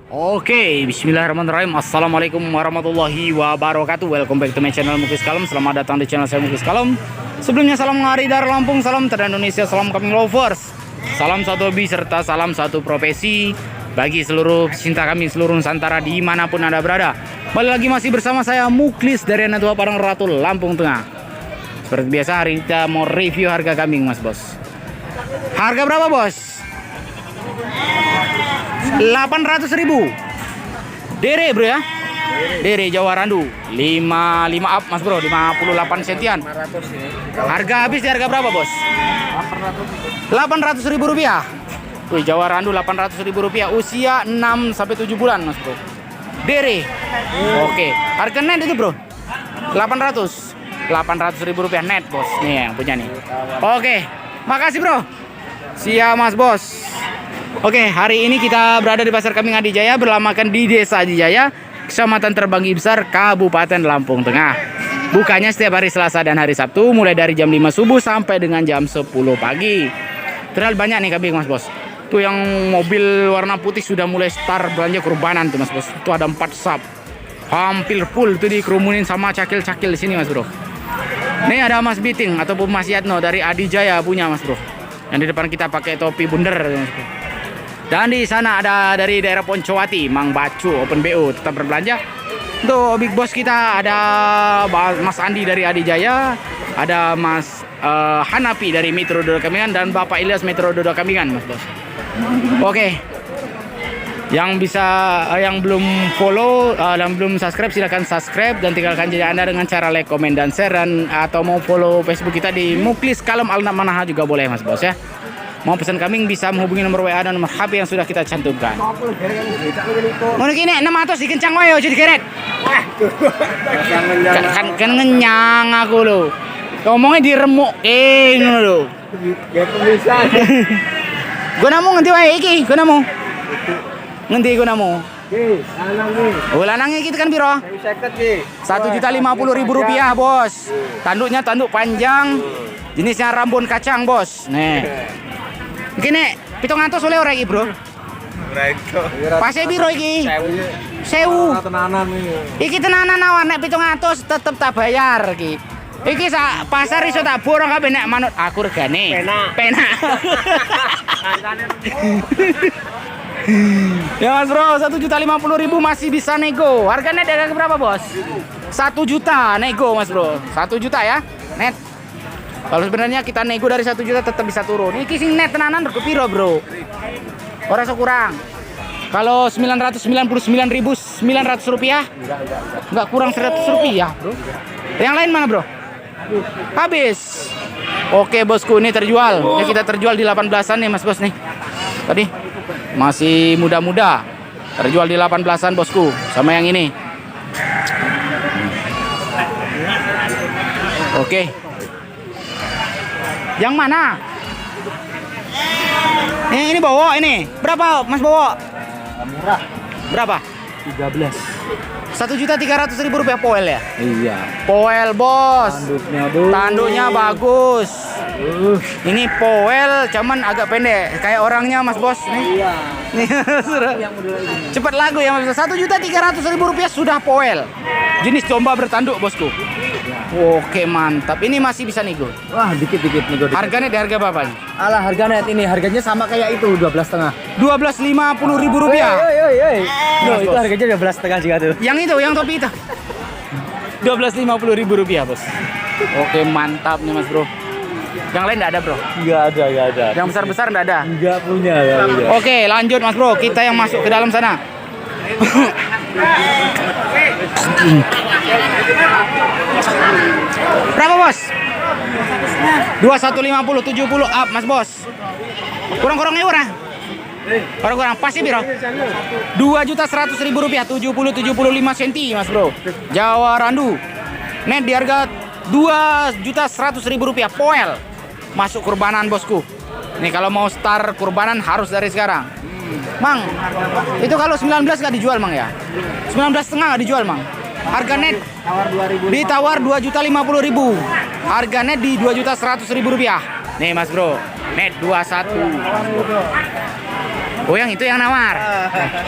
Oke, bismillahirrahmanirrahim. Assalamualaikum warahmatullahi wabarakatuh. Welcome back to my channel Muklis Kalem. Selamat datang di channel saya Muklis Kalem. Sebelumnya salam ngari dari Lampung, salam terdan Indonesia, salam kambing lovers, salam satu hobi serta salam satu profesi bagi seluruh cinta kami seluruh Nusantara dimanapun anda berada. Balik lagi masih bersama saya Muklis dari Anak Tua Padang Ratu Lampung Tengah. Seperti biasa hari kita mau review harga kambing mas bos. Harga berapa bos? 800.000 Dere bro ya. Dere Jawa Randu 55 up mas bro, 58 sentian. Harga habis di harga berapa bos? 800.000 rupiah. Wih, Jawa Randu 800.000 rupiah, usia 6 sampai 7 bulan mas bro. Dere. Oke, harga net itu bro 800.000 rupiah net bos. Nih yang punya nih. Oke, makasih bro. Siap mas bos. Oke, hari ini kita berada di Pasar Kambing Adi Jaya, berlamakan di Desa Adi Jaya, Kecamatan Terbanggi Besar, Kabupaten Lampung Tengah. Bukanya setiap hari Selasa dan hari Sabtu, mulai dari jam 5 subuh sampai dengan jam 10 pagi. Terlalu banyak nih kambing mas bos. Tuh yang mobil warna putih sudah mulai start belanja kurbanan tuh mas bos. Tuh ada 4 sub, hampir full tuh dikerumunin sama cakil-cakil di sini mas bro. Nih ada Mas Biting ataupun Mas Yatno dari Adi Jaya punya mas bro. Yang di depan kita pakai topi bundar mas bro. Dan di sana ada dari daerah Poncowati, Mang Bacu, Open BO, tetap berbelanja. Untuk big boss kita ada Mas Andi dari Adi Jaya, ada Mas Hanapi dari Metro Dodo Kambingan, dan Bapak Ilyas Metro Dodo Kambingan, Mas Bos. Oke. Yang belum follow dan belum subscribe silahkan subscribe dan tinggalkan jejak Anda dengan cara like, komen dan share, dan atau mau follow Facebook kita di Muklis Kalem Alna Manaha juga boleh Mas Bos ya. Mau pesan kambing bisa menghubungi nomor WA dan nomor HP yang sudah kita cantumkan. Ngono ki nek 600 dikencang wae aja digeret. Kan ngenyang aku lho. Ngomongnya diremuk ngono lho. Ya bisa. Gunamu ngendi wae iki? Gunamu. Ngendi gunamu? Ki, lanang iki. Oh, lanang iki kan piro? 50 ki. 1.050.000 rupiah, Bos. Tanduknya tanduk panjang. Jenisnya Rambon kacang, Bos. Nih. Iki nek 700 oleh ora iki, Bro? Ora iso. Pase piro iki? 1000. Tenanan iki. Iki tenanan awan nek 700 tetep tak bayar iki. Iki sak pasar iso tak borong kabeh nek manut aku regane. Penak. Ya Mas Bro, 1.050.000 masih bisa nego. Harganya dari berapa, Bos? 1 juta nego, Mas Bro. 1 juta ya, net. Kalau sebenarnya kita nego dari 1 juta tetap bisa turun. Ini sing net tenanan rego piro, Bro? Ora kurang. Kalau 999.900 rupiah? Enggak kurang 100 rupiah, Bro. Yang lain mana, Bro? Habis. Oke, bosku, ini terjual. Ya, kita terjual di 18-an nih, Mas Bos nih. Tadi masih muda-muda. Terjual di 18-an, bosku. Sama yang ini. Oke. Yang mana? Ini bawa ini. Berapa Mas bawa? Murah. Berapa? 13. 1.300.000 rupiah poel ya? Iya. Poel bos. Tanduknya bagus. Ini poel cuman agak pendek. Kayak orangnya Mas Bos nih. Iya. Cepat lagu ya Mas. 1.300.000 rupiah sudah poel. Jenis domba bertanduk bosku. Oke mantap, ini masih bisa nego. Wah dikit-dikit nego. Harganya di harga berapa? Alah harganya ini harganya sama kayak itu 12,5. 12.50.000 rupiah. No, itu harganya 12,5 juga tuh. Yang itu, yang topi itu. 12.50.000 rupiah bos. Oke mantap nih Mas Bro. Yang lain enggak ada bro? Enggak ada. Yang besar-besar enggak ada? Enggak punya. Oke lanjut Mas Bro, kita yang masuk ke dalam sana. Berapa bos? 2150 70 up Mas Bos. Kurang-kurangnya urang. Kurang-kurang pasti biro. 2.100.000 rupiah 75 cm Mas Bro. Jawa Randu. Net di harga 2.100.000 rupiah poel. Masuk kurbanan bosku. Nih kalau mau start kurbanan harus dari sekarang. Mang, itu kalau 19 nggak dijual Mang ya? 19,5 nggak dijual Mang? Harga net ditawar 2.050.000. Harga net di 2.100.000 rupiah. Nih Mas Bro, net 21. Oh yang itu yang nawar.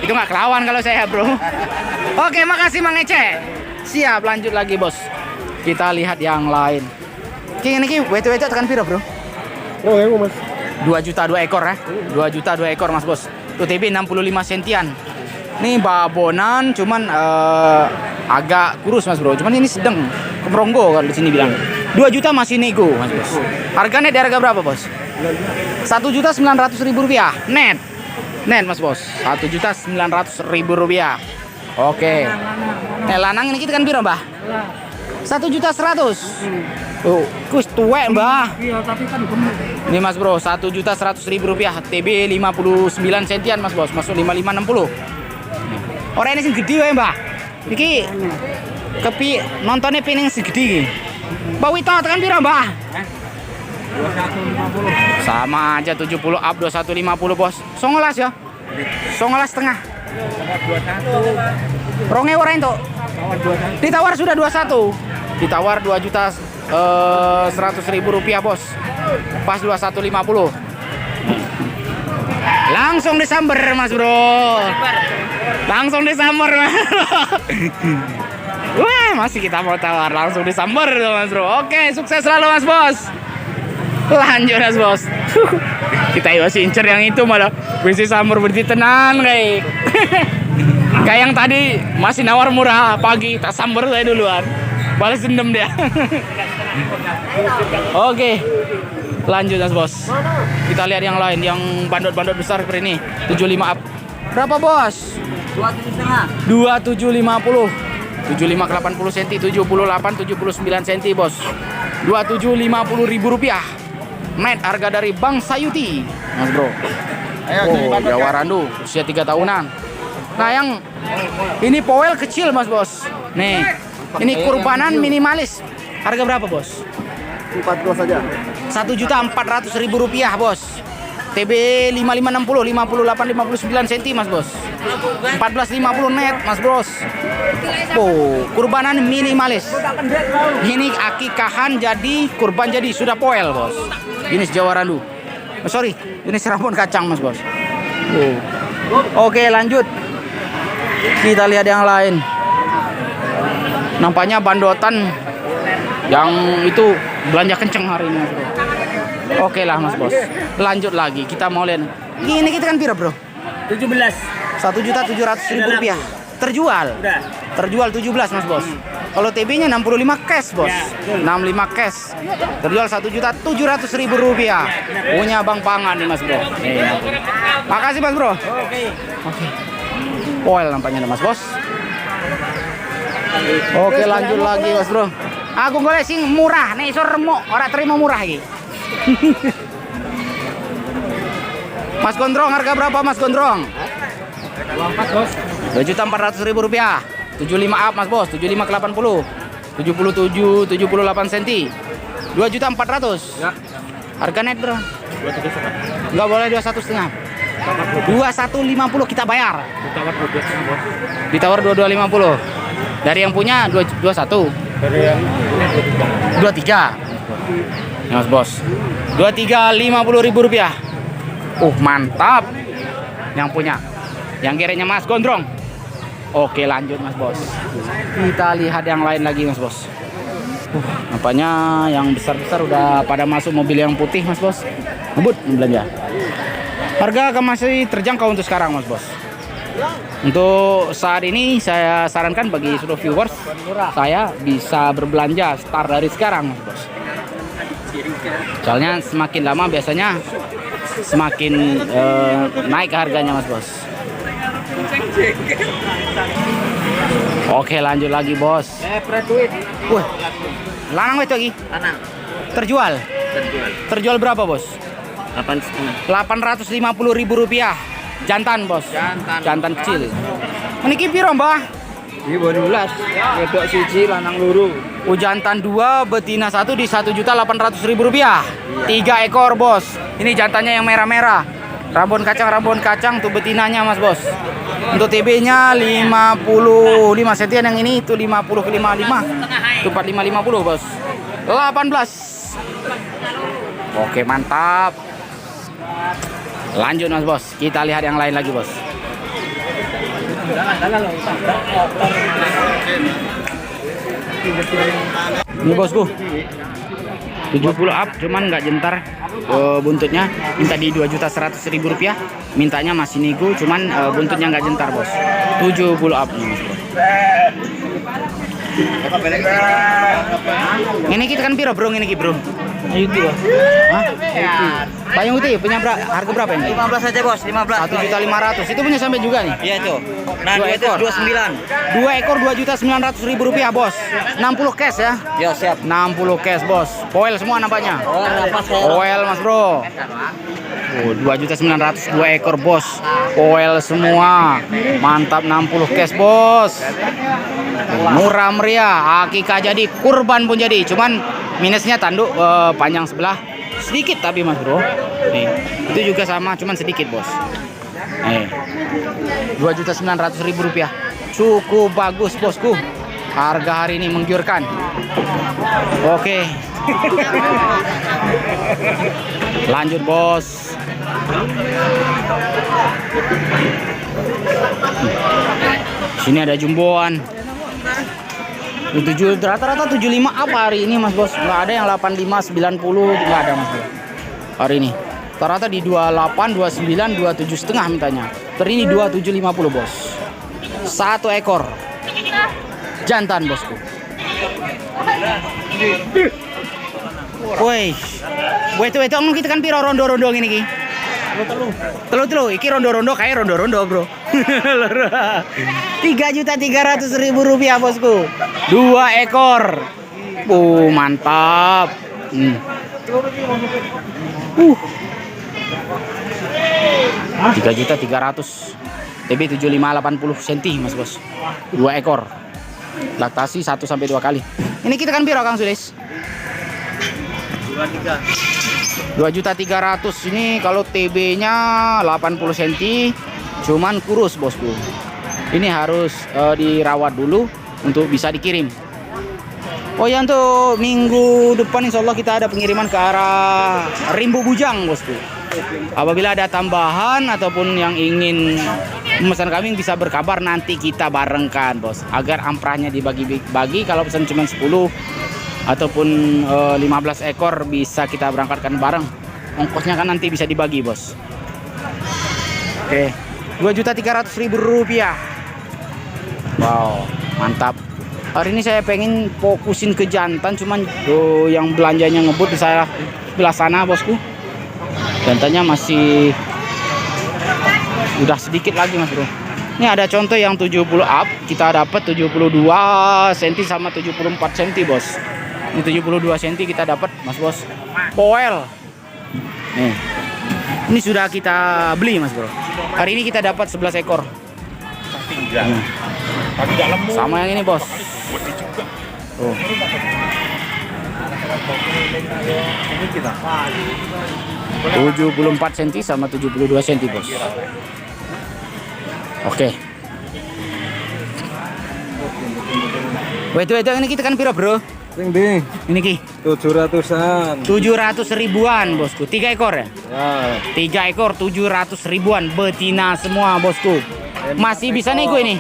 Itu nggak kelawan kalau saya bro. Oke makasih Mang Ece. Siap lanjut lagi bos. Kita lihat yang lain. Ini wetu-wetu tekan piro bro? Oh, ya Mas. 2 juta 2 ekor ya. 2 juta 2 ekor mas bos. Tuh TB 65 sentian. Ini babonan cuman agak kurus mas bro. Cuman ini sedang kemeronggo kalau di sini bilang. 2 juta masih nego mas bos. Harganya di harga berapa bos? 1.900.000 rupiah net. Net mas bos. 1.900.000 rupiah. Oke. Nih lanang ini kita kan piro mbah? 1.100.000. Oh, kus tuwek mbah. Iya, tapi kan gemuk. Ini mas bro, 1.100.000 rupiah. TB 59 sentian mas bos, masuk 55-60. Orang ini sing gede ya mbah. Iki kepi nontonnya pining segede. Mbak Wito tekan piro mbah? 2150. Sama aja 70 up 2150 bos. 19 ya? 19 setengah. 21. Ronge orang itu. Tawar 21. Ditawar sudah 21. Ditawar 2.100.000 rupiah bos. Pas 2150. Langsung disamber mas bro. Langsung disamber mas bro. Wah masih kita mau tawar. Langsung disamber mas bro. Oke sukses selalu mas bos. Lanjut mas bos. Kita masih incer yang itu malah. Bisa samber berarti tenang kayak. Kayak yang tadi masih nawar murah pagi. Tak samber saya duluan. Balas dendam dia. Oke. Lanjut mas bos. Kita lihat yang lain, yang bandot-bandot besar seperti ini. 75 up. Berapa bos? 2750. 75 ke 80 cm, 78 79 cm bos. 2750.000 rupiah. Net harga dari Bang Sayuti, mas bro. Oh, Jawa Randu, usia 3 tahunan. Nah yang ini poel kecil mas bos. Nih, ini kurbanan minimalis. Harga berapa bos? 14 saja. 1.400.000 rupiah bos. TB 5560, 58 59 cm mas bos. 1450 net mas bos. Oh, kurbanan minimalis. Ini akikahan jadi kurban jadi sudah poel bos. Jenis Jawa Randu. Oh, sorry, ini serabon kacang mas bos. Oh. Oke lanjut. Kita lihat yang lain. Nampaknya bandotan yang itu belanja kenceng hari ini mas bro. Oke lah mas bos. Lanjut lagi. Kita mau lihat. Ini kita kan pira bro? 17. 1.700.000 rupiah. Terjual. Udah. Terjual 17 mas bos. Kalau TB-nya 65 cash bos. 65 cash. Terjual 1.700.000 rupiah. Punya Bang Pangan nih mas bro. Makasih mas bro. Oke. Oil nampaknya mas bos. Oke lanjut lagi mas bro. Aku boleh sing murah nih isor remuk orang terima murah lagi. Mas Gondrong harga berapa Mas Gondrong? 24 bos. 2.400.000 rupiah. 75 up Mas bos. 75 ke 80. 77 78 cm. 2.400.000. Ya. Harga net bro. 23. Enggak boleh 21,5. 2150 kita bayar. Ditawar 12 bos. Ditawar 2250. Dari yang punya 21. Dari yang ini 23. Ya Mas bos. 23.50.000 rupiah. Mantap. Yang punya. Yang kiranya Mas Gondrong. Oke lanjut Mas bos. Kita lihat yang lain lagi Mas bos. Nampaknya yang besar-besar udah pada masuk mobil yang putih Mas bos. Ngebut belanja. Harga masih terjangkau untuk sekarang Mas bos. Untuk saat ini saya sarankan bagi seluruh viewers, saya bisa berbelanja start dari sekarang Mas bos. Soalnya semakin lama biasanya semakin naik harganya Mas bos. Oke lanjut lagi bos. Wih, lanang itu lagi. Lanang. Terjual. Terjual berapa bos? 850.000 rupiah. Jantan bos. Jantan kecil. Meniki piro mbah? Ini 12. Wedok siji lanang loro. Jantan 2 betina 1 di 1.800.000 rupiah. 3 ekor bos. Ini jantannya yang merah-merah. Rabon kacang tuh betinanya Mas bos. Untuk TB-nya 55 cm yang ini itu 50 ke 55. Itu 45 50 bos. 18. Oke mantap. Lanjut Mas Bos, kita lihat yang lain lagi Bos. Ini bosku 70 up, cuman nggak jentar buntutnya. Minta di 2.100.000 rupiah. Mintanya masih nego, cuman buntutnya nggak jentar bos. 70 up nih mas bro. Ini kita kan piro bro, ini bro. Itu ya. Hah? Payung putih punya harga berapa ini? 15 saja bos, 15. 1.500.000. Itu punya sampai juga nih. Iya itu. Nah, 2 ekor. 29. 2 ekor 2.900.000 rupiah bos. 60 cash ya. Ya siap. 60 cash bos. Poel semua nampaknya. Oh, apa saya? Poel mas bro. Oh, 2.900.000 2 ekor bos. Poel semua. Mantap 60 cash bos. Murah meriah. Akikah jadi, kurban pun jadi. Cuman minusnya tanduk panjang sebelah sedikit tapi mas bro. Nih, itu juga sama, cuman sedikit bos. Nih, 2.900.000 rupiah. Cukup bagus bosku. Harga hari ini menggiurkan. Oke. Lanjut bos. Sini ada jumboan. Rata-rata 75 apa hari ini mas bos? Nggak ada yang 85, 90, nggak ada mas bos. Hari ini rata-rata di 28, 29, 27 setengah mintanya. Ini 2750 bos. 1 ekor jantan bosku. Woi, itu kita kan piro rondo-rondo ini ki. Telu iki rondo-rondo kayak rondo-rondo bro. 3.300.000 rupiah bosku. 2 ekor. Mantap. 3.300.000. TB 75-80 cm mas bos. 2 ekor. Laktasi 1 sampai 2 kali. Ini kita kan piro Kang Sulis? 2.300.000 ini kalau TB-nya 80 cm, cuman kurus bosku. Ini harus dirawat dulu untuk bisa dikirim. Oh ya, untuk minggu depan insya Allah kita ada pengiriman ke arah Rimbu Bujang bosku. Apabila ada tambahan ataupun yang ingin memesan kambing bisa berkabar, nanti kita barengkan bos. Agar amprahnya dibagi-bagi, kalau pesan cuma 10 ataupun 15 ekor bisa kita berangkatkan bareng. Ongkosnya kan nanti bisa dibagi bos. Oke, 2.300.000 rupiah. Wow, mantap. Hari ini saya pengen fokusin ke jantan, cuman yang belanjanya ngebut di saya sebelah sana bosku. Jantannya masih udah sedikit lagi mas bro. Ini ada contoh yang 70 up, kita dapat 72 cm sama 74 cm bos. Ini 72 cm kita dapat mas bos. Poel. Nih. Ini sudah kita beli mas bro. Hari ini kita dapat 11 ekor. Sama yang ini bos. Oh. 74 cm sama 72 cm bos. Oke. Wait, ini kita kan piro bro? Ini ki 700-an. 700 ribuan bosku. 3 ekor ya? Ya. 3 ekor 700 ribuan. Betina semua bosku. Masih bisa nego ini?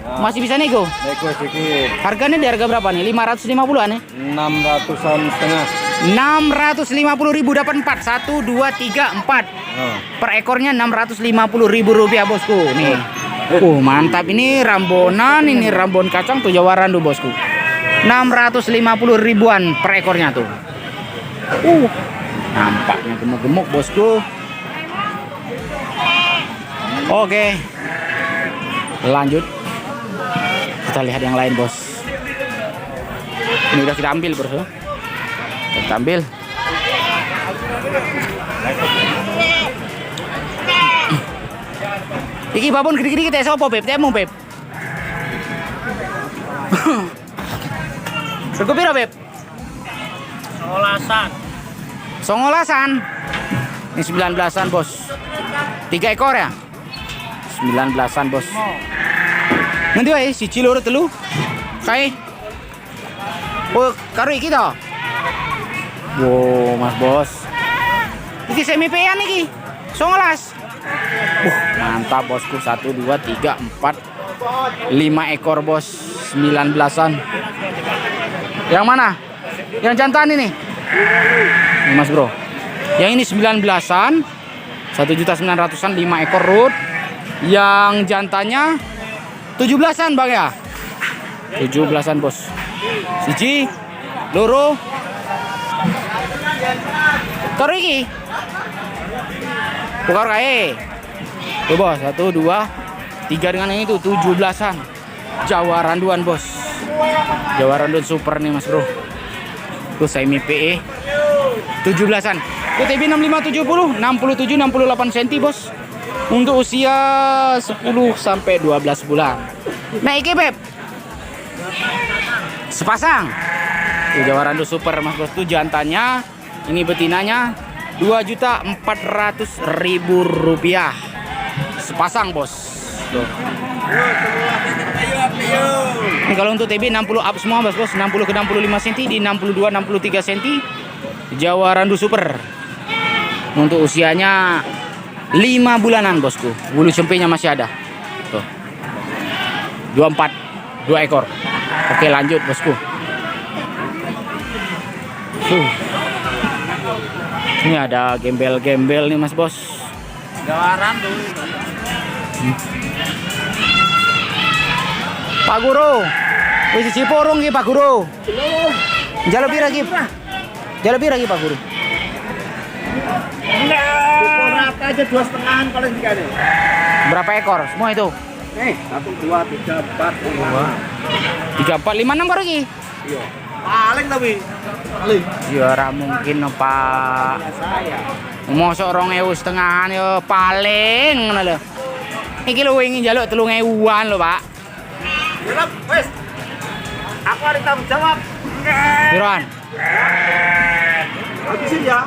Masih bisa nego? Nego sedikit. Harganya di harga berapa nih? 550-an ya? 600-an setengah. 650.000 dapat 4. 1, 2, 3, 4. Per ekornya 650.000 rupiah bosku. Nih. Mantap, ini rambonan, ini rambon kacang tuh Jawa Randu bosku. 650 ribuan per ekornya tuh. Nampaknya gemuk-gemuk bosku. Oke. Lanjut. Kita lihat yang lain bos. Ini udah kita ambil bro. Kita ambil. Iki babon gede-gede kita sopo beb, temu beb. Sego piro beb? 19-an. Ini 19-an bos. 3 ekor ya? 19-an bos. Nanti wae siji loro telu. Kae. Oh, karo iki to. Wow, Mas Bos. Iki semi pean iki. 19. Mantap bosku. 1, 2, 3, 4, 5 ekor bos. 19-an. Yang mana? Yang jantan ini? Ini Mas Bro. Yang ini 19-an. 1.900.000-an 5 ekor root. Yang jantannya 17-an Bang ya. 17-an bos. Siji, loro, karo iki. Tukar kae. Tuh bos, 1, 2, 3 dengan yang itu 17-an. Jawa randuan bos. Jawa randuan super nih Mas Bro. Tuh semi PE 17-an. Tuh TB 6570, 67 68 cm bos. Untuk usia 10 sampai 12 bulan. Nah iki Beb. Sepasang. Tuh Jawa randu super Mas Bos. Tuh jantannya, ini betinanya 2.400.000 rupiah. Sepasang bos. Tuh. Ini kalau untuk TB 60 up semua Mas Bos. 60 ke 65 cm di 62 63 cm. Jawa randu super. Untuk usianya 5 bulanan bosku. Bulu cempenya masih ada. Tuh. 24 2 ekor. Oke lanjut bosku. Ini ada gembel-gembel nih Mas Bos. Gawaran tuh. Pak Guru. Wis cipurung iki Pak Guru. Jalo pira iki? Jalo pira iki Pak Guru? Pukul rata aja 2,5 paling tiga nih. Berapa ekor semua itu? 1, 2, 3, 4, 5. 3, 4, 5, 6 baru lagi. Iya. Paling tapi. Paling. Ya ora mungkin Pak. Mosok 2.500-an ya paling ngono lho. Iki lho wingi njaluk 3.000-an lho, Pak. Ya wes. Aku ada tanggung jawab. Piroan? Habisin ya.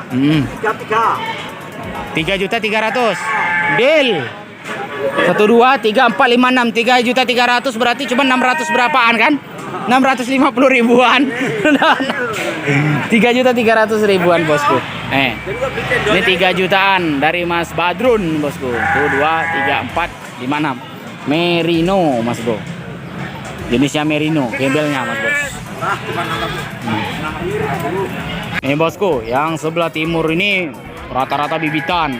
33. 3.300.000. Deal. 1, 2, 3, 4, 5, 6. 3.300.000 berarti cuma 600 berapaan kan? 650 ribuan. 3.300.000-an bosku. Ini 3 jutaan dari Mas Badrun bosku. Tuh 2, 3, 4, 5, 6. Merino Mas Bro. Jenisnya Merino, gembelnya Mas Bos. Ini bosku, yang sebelah timur ini rata-rata bibitan.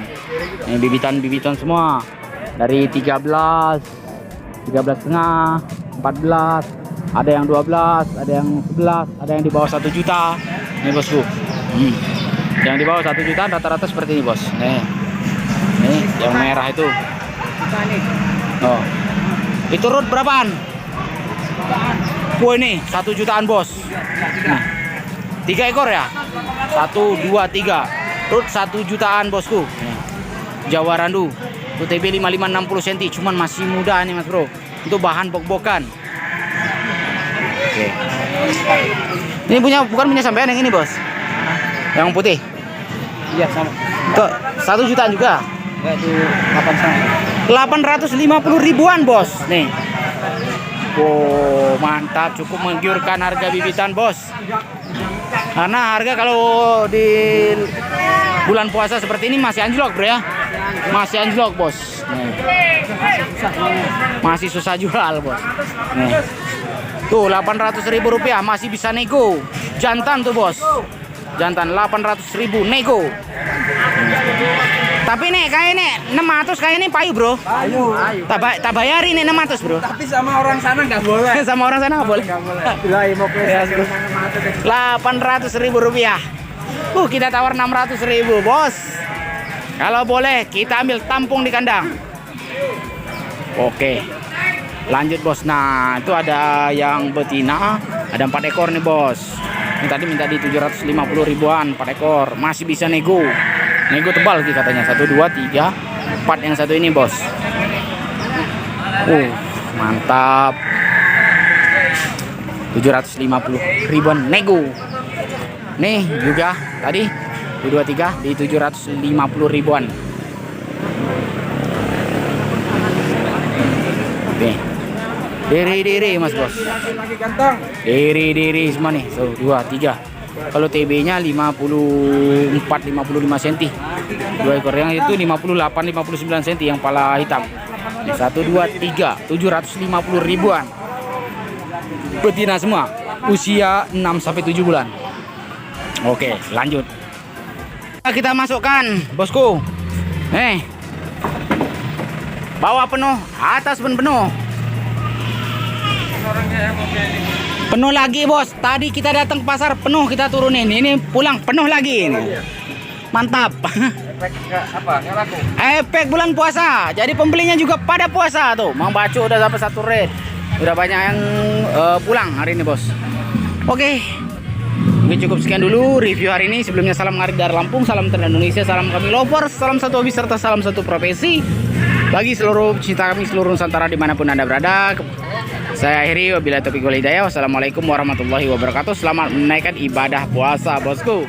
Ini bibitan-bibitan semua. Dari 13, 13,5, 14, ada yang 12, ada yang 11, ada yang di bawah 1 juta. Ini bosku. Yang di bawah 1 juta rata-rata seperti ini bos. Nih yang merah itu. Oh. Itu root berapaan? Wah ini 1 jutaan bos. Nah, 3 ekor ya? 1, 2, 3. Root 1 jutaan bosku. Nih. Jawa randu. UTB 55 60 cm, cuman masih muda nih Mas Bro. Itu bahan bok-bokan. Oke. Ini bukan punya sampean yang ini, Bos. Yang putih. Iya, sama. Tuh, 1 jutaan juga. Enggak itu 800. 850 ribuan, Bos. Nih. Wow, mantap, cukup menggiurkan harga bibitan, Bos. Karena harga kalau di bulan puasa seperti ini masih anjlok, Bro ya. Masih anjlok, Bos. Nih. Masih susah jual, Bos. Nih. Tuh 800.000 rupiah masih bisa nego. Jantan tuh, Bos. Jantan 800.000 nego. Tapi nih kayak nih 600 kayak ini payu, Bro. Ayo. Tak bayari nih 600, Bro. Tapi sama orang sana nggak boleh. Sama orang sana nggak boleh. Nggak boleh. Bilai mau ke 800.000 rupiah. Kita tawar 600.000, Bos. Kalau boleh kita ambil tampung di kandang. Oke. Lanjut, Bos. Nah, itu ada yang betina, ada 4 ekor nih, Bos. Ini tadi minta di 750 ribuan 4 ekor. Masih bisa nego. Nego tebal sih katanya. 1, 2, 3, 4 yang satu ini, Bos. Mantap. 750 ribuan nego. Nih juga tadi 2, 3 di 750 ribuan. Nih. Diri Mas Bos. lagi ganteng. Diri semua nih. 2, 3. Kalau TB-nya 54-55 cm. Dua ekor yang itu 58-59 cm yang pala hitam. 1 2 3 750 ribuan. Betina semua. Usia 6-7 bulan. Oke, lanjut. Kita masukkan, bosku. Bawah penuh, atas pun penuh. Penuh lagi, bos. Tadi kita datang ke pasar penuh, kita turunin. Ini pulang penuh lagi ini. Mantap. Efek apa? Nggak laku. Efek bulan puasa. Jadi pembelinya juga pada puasa tuh. Mang Bacu udah sampai 1 red. Udah banyak yang pulang hari ini, bos. Oke. Mungkin cukup sekian dulu review hari ini. Sebelumnya salam ngarit dari Lampung, salam Ternate Indonesia, salam kami lovers, salam satu hobi serta salam satu profesi. Bagi seluruh cinta kami seluruh Nusantara dimanapun Anda berada. Saya akhiri wabillahi taufiq wal hidayah. Wassalamualaikum warahmatullahi wabarakatuh. Selamat menaikkan ibadah puasa, bosku.